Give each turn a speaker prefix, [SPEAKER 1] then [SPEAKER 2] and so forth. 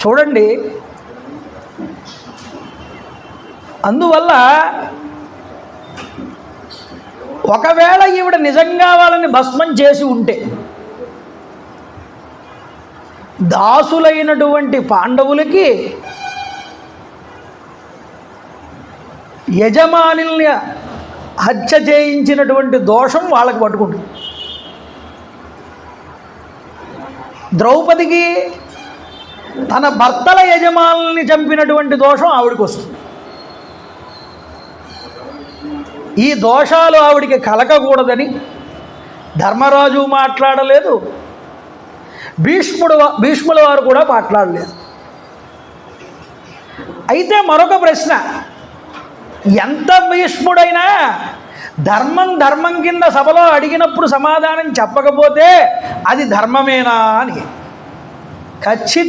[SPEAKER 1] చూడండి. అందువల్ల ఒకవేళ ఈవిడ నిజంగా వాళ్ళని భస్మం చేసి ఉంటే దాసులైనటువంటి పాండవులకి యజమానిల్ని హత్య చేయించినటువంటి దోషం వాళ్ళకి పట్టుకుంటుంది. ద్రౌపదికి తన భర్తల యజమానుల్ని చంపినటువంటి దోషం ఆవిడికి వస్తుంది. ఈ దోషాలు ఆవిడికి కలగకూడదని ధర్మరాజు మాట్లాడలేదు, భీష్ముల వారు కూడా మాట్లాడలేదు. అయితే మరొక ప్రశ్న, ఎంత భీష్ముడైనా ధర్మం కింద సభలో అడిగినప్పుడు సమాధానం చెప్పకపోతే అది ధర్మమేనా అని ఖచ్చితంగా